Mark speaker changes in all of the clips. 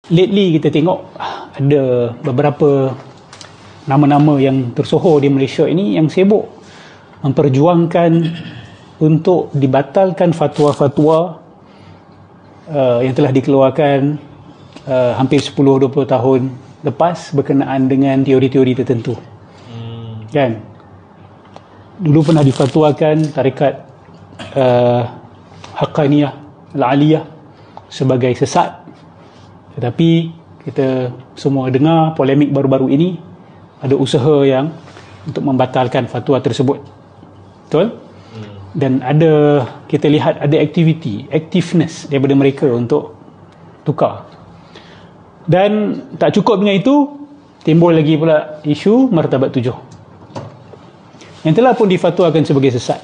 Speaker 1: lately kita tengok ada beberapa nama-nama yang tersohor di Malaysia ini yang sibuk memperjuangkan untuk dibatalkan fatwa-fatwa yang telah dikeluarkan hampir 10-20 tahun lepas berkenaan dengan teori-teori tertentu. Kan? Dulu pernah difatwakan tarekat Haqqaniyah Al-Aliyah sebagai sesat. Tetapi kita semua dengar polemik baru-baru ini ada usaha yang untuk membatalkan fatwa tersebut. Betul? Dan ada, kita lihat ada activeness daripada mereka untuk tukar. Dan tak cukup dengan itu, timbul lagi pula isu martabat 7 yang telah pun difatwakan sebagai sesat.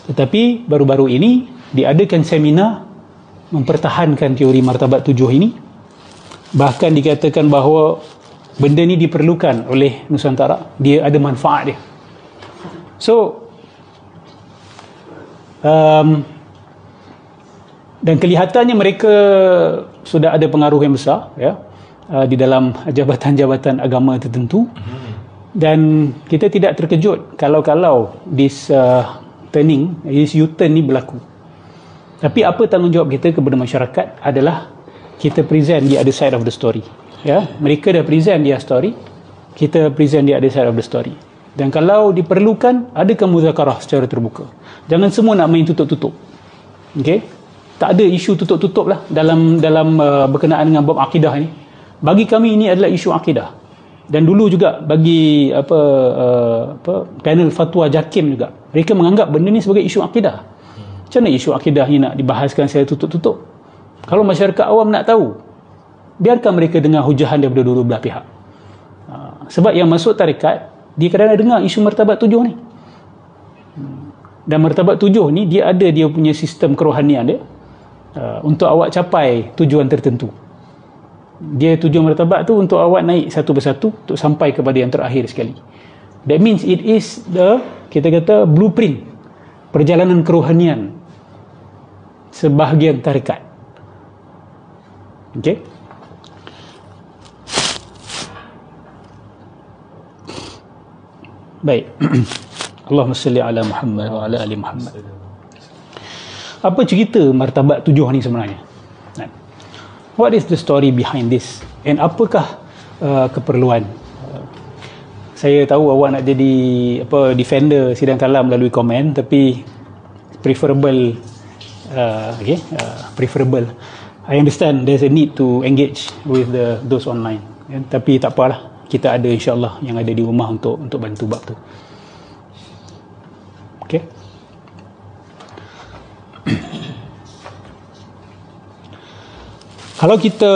Speaker 1: Tetapi baru-baru ini diadakan seminar mempertahankan teori martabat 7 ini. Bahkan dikatakan bahawa benda ni diperlukan oleh Nusantara, dia ada manfaat dia. So dan kelihatannya mereka sudah ada pengaruh yang besar, ya, di dalam jabatan-jabatan agama tertentu. Dan kita tidak terkejut kalau this U-turn ni berlaku. Tapi apa tanggungjawab kita kepada masyarakat adalah kita present the other side of the story. Ya, mereka dah present dia story, kita present the other side of the story. Dan kalau diperlukan, adakan muzakarah secara terbuka. Jangan semua nak main tutup-tutup. Okey? Tak ada isu tutup-tutup lah dalam berkenaan dengan bab akidah ni. Bagi kami ini adalah isu akidah. Dan dulu juga bagi panel fatwa JAKIM juga, mereka menganggap benda ni sebagai isu akidah. Macam mana isu akidah ni nak dibahaskan secara tutup-tutup? Kalau masyarakat awam nak tahu, biarkan mereka dengar hujahan daripada dua belah pihak. Sebab yang masuk tarekat, dia kadang-kadang dengar isu martabat 7 ni. Dan martabat 7 ni, dia ada dia punya sistem kerohanian dia untuk awak capai tujuan tertentu. Dia tujuan martabat tu untuk awak naik satu persatu untuk sampai kepada yang terakhir sekali. That means it is kita kata blueprint perjalanan kerohanian sebahagian tarekat. Okey. Baik. Allahumma salli ala Muhammad wa ala ali Muhammad. Apa cerita martabat 7 ni sebenarnya? What is the story behind this? And apakah keperluan? Saya tahu awak nak jadi defender sidang kalam melalui komen, tapi preferable preferable. I understand there's a need to engage with those online. Tapi tak apalah, kita ada insya-Allah yang ada di rumah untuk bantu bab tu. Okey. Kalau kita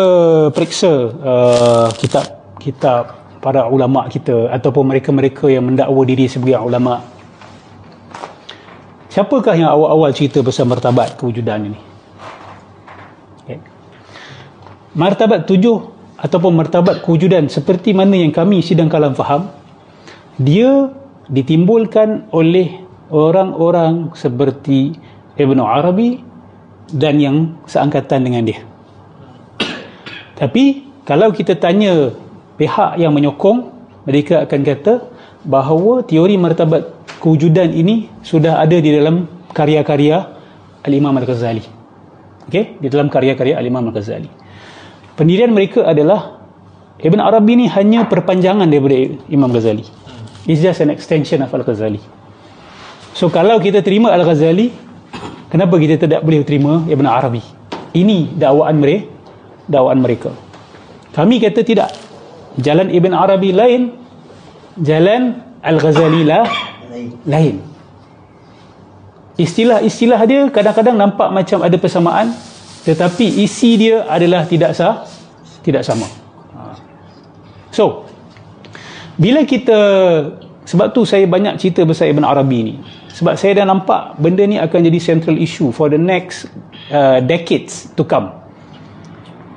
Speaker 1: periksa kitab para ulama kita ataupun mereka-mereka yang mendakwa diri sebagai ulama, siapakah yang awal-awal cerita pasal martabat kewujudan ini? Okay. Martabat 7 ataupun martabat kewujudan seperti mana yang kami sidang kalam faham, dia ditimbulkan oleh orang-orang seperti Ibn Arabi dan yang seangkatan dengan dia. Tapi kalau kita tanya pihak yang menyokong, mereka akan kata bahawa teori martabat kewujudan ini sudah ada di dalam karya-karya Al-Imam Al-Ghazali. Okey, di dalam karya-karya Al-Imam Al-Ghazali. Pendirian mereka adalah Ibn Arabi ni hanya perpanjangan daripada Imam Ghazali. It's just an extension of Al-Ghazali. So kalau kita terima Al-Ghazali, kenapa kita tidak boleh terima Ibn Arabi? Ini dakwaan mereka. Kami kata tidak. Jalan Ibn Arabi lain, jalan Al-Ghazali lain. Istilah-istilah dia kadang-kadang nampak macam ada persamaan, tetapi isi dia adalah tidak sama. So, bila kita, sebab tu saya banyak cerita pasal Ibn Arabi ni, sebab saya dah nampak benda ni akan jadi central issue for the next decades to come.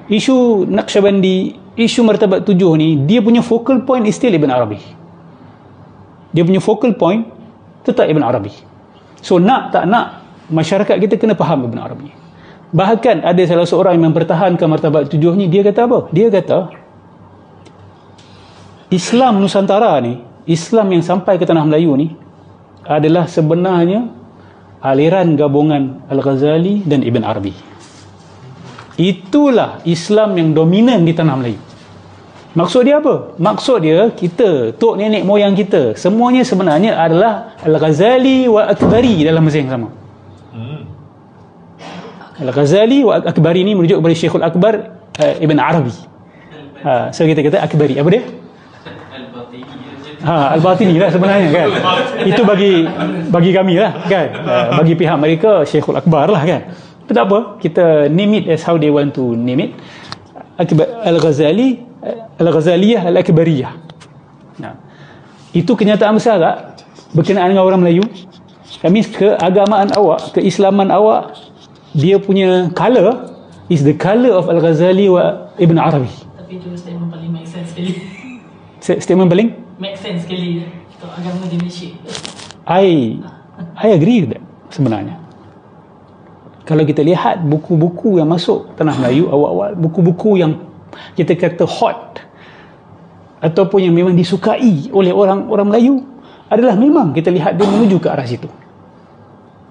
Speaker 1: Isu Naqsyabandi, isu martabat 7 ni, dia punya focal point is still Ibn Arabi. Dia punya focal point tetap Ibn Arabi. So nak tak nak, masyarakat kita kena faham Ibn Arabi. Bahkan ada salah seorang yang mempertahankan martabat 7 ni, dia kata apa? Dia kata Islam Nusantara ni, Islam yang sampai ke tanah Melayu ni adalah sebenarnya aliran gabungan Al-Ghazali dan Ibn Arabi. Itulah Islam yang dominan di tanah Melayu. Maksud dia apa? Maksud dia, kita, tok nenek moyang kita, semuanya sebenarnya adalah Al-Ghazali wa Akbari dalam masa yang sama. Al-Ghazali wa Akbari ni merujuk kepada Syekhul Akbar Ibn Arabi. So kita kata Akbari. Apa dia? Al-Batini lah sebenarnya kan. Itu bagi kami lah kan. Bagi pihak mereka Syekhul Akbar lah kan. Tapi tak apa, kita name it as how they want to name it. Al-Ghazali, Al-Ghazaliyah, Al-Akbariyah. Itu kenyataan besar tak berkenaan dengan orang Melayu? Kami keagamaan awak, keislaman awak, dia punya colour is the colour of Al-Ghazali wa Ibn Arabi.
Speaker 2: Tapi itu statement paling make sense sekali.
Speaker 1: Statement paling?
Speaker 2: Make sense sekali untuk agama di Malaysia.
Speaker 1: I agree with that sebenarnya. Kalau kita lihat buku-buku yang masuk tanah Melayu awal-awal, buku-buku yang kita kata hot ataupun yang memang disukai oleh orang Melayu, adalah memang kita lihat dia menuju ke arah situ.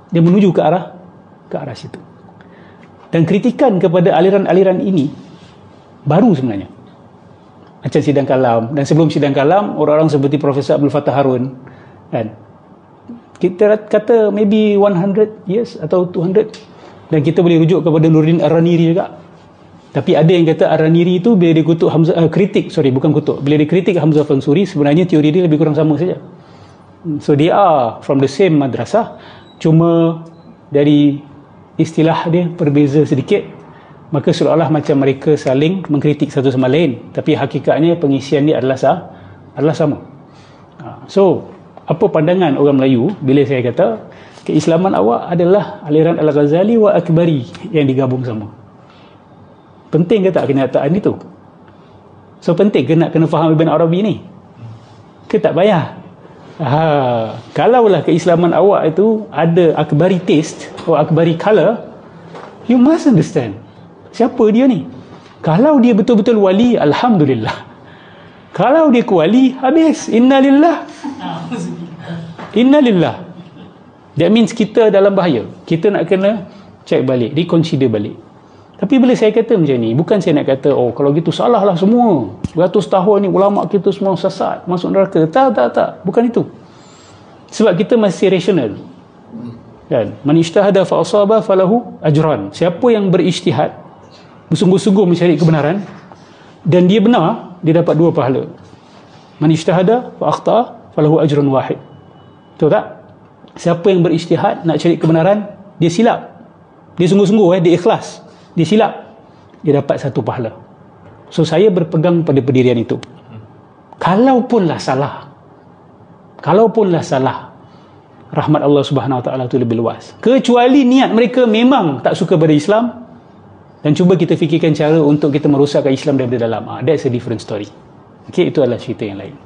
Speaker 1: Dia menuju ke arah situ. Dan kritikan kepada aliran-aliran ini baru sebenarnya. Macam Sidang Kalam, dan sebelum Sidang Kalam orang-orang seperti Profesor Abdul Fattah Harun kan, kita kata maybe 100 years atau 200, dan kita boleh rujuk kepada Nuruddin Ar-Raniri juga. Tapi ada yang kata Ar-Raniri itu bila dia kutuk Hamzah, bila dia kritik Hamzah Fansuri, sebenarnya teori dia lebih kurang sama saja. So they are from the same madrasah, cuma dari istilah dia berbeza sedikit, maka seolah-olah macam mereka saling mengkritik satu sama lain, tapi hakikatnya pengisian dia adalah sama. So apa pandangan orang Melayu bila saya kata keislaman awak adalah aliran Al-Ghazali wa Akbari yang digabung sama? Penting ke tak kenyataan itu? So penting ke nak kena faham Ibn Arabi ni? Ke tak payah? Kalaulah keislaman awak itu ada Akbari taste atau Akbari color, you must understand siapa dia ni. Kalau dia betul-betul wali, Alhamdulillah. Kalau dia kuali, habis. Innalillah. Innalillah. That means kita dalam bahaya. Kita nak kena check balik, reconsider balik. Tapi bila saya kata macam ni, bukan saya nak kata kalau gitu salahlah semua, beratus tahun ni ulama kita semua sesat, masuk neraka. Tak, bukan itu. Sebab kita masih rasional kan. Man ijtahada fa asaba falahu ajran. Siapa yang berijtihad, bersungguh-sungguh mencari kebenaran, dan dia benar, dia dapat 2 pahala. Man ijtahada fa akhta falahu ajrun wahid. Betul tak? Siapa yang berijtihad nak cari kebenaran, dia silap, dia sungguh-sungguh, dia ikhlas, dia silap, dia dapat 1 pahala. So saya berpegang pada pendirian itu. Kalaupun salah, rahmat Allah Subhanahu Wa Taala itu lebih luas. Kecuali niat mereka memang tak suka pada Islam, dan cuba kita fikirkan cara untuk kita merosakkan Islam daripada dalam. That's a different story. Okay, itu adalah cerita yang lain.